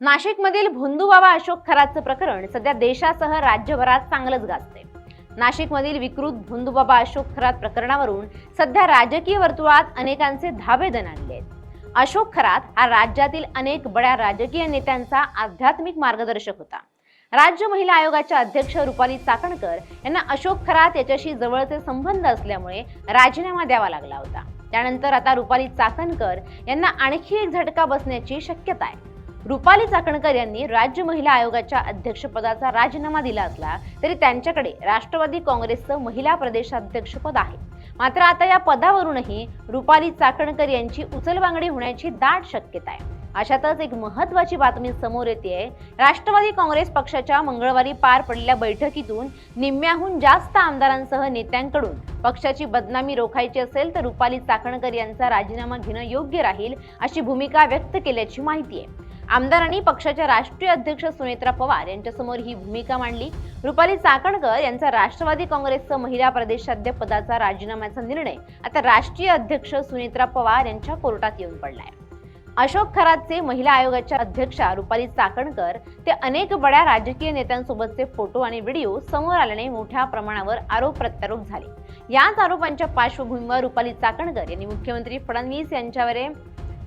नाशिकमधील भोंदूबाबा अशोक खरातचं प्रकरण सध्या देशासह राज्यभरात चांगलंच गाजतंय। नाशिकमधील विकृत भोंदूबाबा अशोक खरात प्रकरणावरून सध्या राजकीय वर्तुळात अनेकांचे धाबे दणाणले आहेत। अशोक खरात हा राज्यातील अनेक बड्या राजकीय नेत्यांचा आध्यात्मिक मार्गदर्शक होता। राज्य महिला आयोगाच्या अध्यक्ष रुपाली चाकणकर यांना अशोक खरात याच्याशी जवळचे संबंध असल्यामुळे राजीनामा द्यावा लागला होता। त्यानंतर आता रुपाली चाकणकर यांना आणखी एक झटका बसण्याची शक्यता आहे। रुपाली चाकणकर यांनी राज्य महिला आयोगाच्या अध्यक्षपदाचा राजीनामा दिला असला तरी त्यांच्याकडे राष्ट्रवादी काँग्रेसचं महिला प्रदेशाध्यक्षपद आहे। मात्र आता या पदावरूनही रुपाली चाकणकर यांची उचलबांगडी होण्याची दाट शक्यता आहे। अशातच एक महत्त्वाची बातमी समोर येते। राष्ट्रवादी काँग्रेस पक्षाच्या मंगळवारी पार पडलेल्या बैठकीतून निम्म्याहून जास्त आमदारांसह नेत्यांकडून पक्षाची बदनामी रोखायची असेल तर रुपाली चाकणकर यांचा राजीनामा घेणं योग्य राहील अशी भूमिका व्यक्त केल्याची माहिती आहे। आमदारांनी पक्षाच्या राष्ट्रीय अध्यक्ष सुनेत्रा पवार यांच्यासमोर ही भूमिका मांडली। रुपाली चाकणकर यांचा राष्ट्रवादी काँग्रेसचं महिला प्रदेशाध्यक्ष पदाचा राजीनाम्याचा निर्णय आता राष्ट्रीय अध्यक्ष सुनेत्रा पवार यांच्या कोर्टात येऊन पडलाय। अशोक खरातचे महिला आयोगाच्या अध्यक्षा रुपाली चाकणकर ते अनेक बड्या राजकीय नेत्यांसोबतचे फोटो आणि व्हिडिओ समोर आल्याने मोठ्या प्रमाणावर आरोप प्रत्यारोप झाले। याच आरोपांच्या पार्श्वभूमीवर रुपाली चाकणकर यांनी मुख्यमंत्री फडणवीस यांच्यावर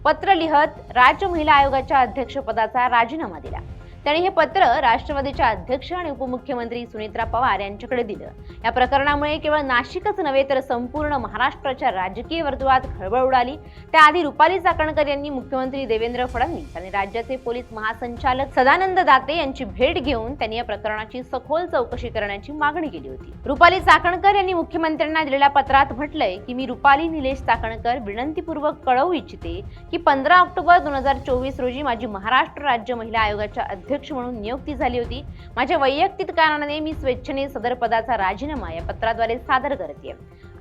पत्र लिहत राज्य महिला आयोगाच्या अध्यक्षपदाचा राजीनामा दिला। त्यांनी हे पत्र राष्ट्रवादीच्या अध्यक्ष आणि उपमुख्यमंत्री सुनेत्रा पवार यांच्याकडे दिलं। या प्रकरणामुळे केवळ नाशिकच नव्हे तर संपूर्ण महाराष्ट्राच्या राजकीय वर्तुळात खळबळ उडाली। त्याआधी रुपाली चाकणकर यांनी मुख्यमंत्री देवेंद्र फडणवीस आणि राज्याचे पोलीस महासंचालक सदानंद दाते यांची भेट घेऊन त्यांनी या प्रकरणाची सखोल चौकशी करण्याची मागणी केली होती। रुपाली चाकणकर यांनी मुख्यमंत्र्यांना दिलेल्या पत्रात म्हटलंय की मी रुपाली निलेश चाकणकर विनंतीपूर्वक कळवू इच्छिते की 15 ऑक्टोबर 2024 रोजी माझी महाराष्ट्र राज्य महिला आयोगाच्या अध्यक्ष म्हणून नियुक्ती झाली होती। माझ्या वैयक्तिक कारणाने मी स्वेच्छेने सदर पदाचा राजीनामा या पत्राद्वारे सादर करते।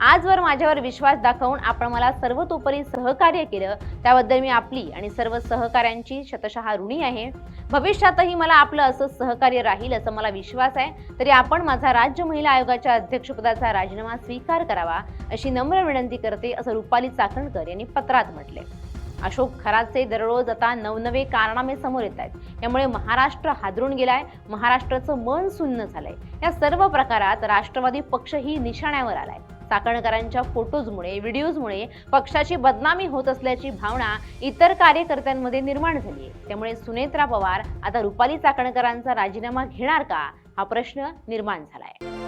आजवर माझ्यावर विश्वास दाखवून आपण मला सर्वतोपरी सहकार्य केलं त्याबद्दल मी आपली आणि सर्व सहकाऱ्यांची शतशः ऋणी आहे। भविष्यातही मला आपलं असंच सहकार्य राहील असं मला विश्वास आहे। तरी आपण माझा राज्य महिला आयोगाच्या अध्यक्षपदाचा राजीनामा स्वीकार करावा अशी नम्र विनंती करते असं रुपाली चाकणकर यांनी पत्रात म्हटले। अशोक खरातचे दररोज आता नवनवे कारनामे समोर येत आहेत। त्यामुळे महाराष्ट्र हादरून गेलाय, महाराष्ट्राचं मन सुन्न झालंय। या सर्व प्रकारात राष्ट्रवादी पक्षही निशाण्यावर आलाय। चाकणकरांच्या फोटोजमुळे व्हिडिओजमुळे पक्षाची बदनामी होत असल्याची भावना इतर कार्यकर्त्यांमध्ये निर्माण झाली आहे। त्यामुळे सुनेत्रा पवार आता रुपाली चाकणकरांचा राजीनामा घेणार का हा प्रश्न निर्माण झालाय।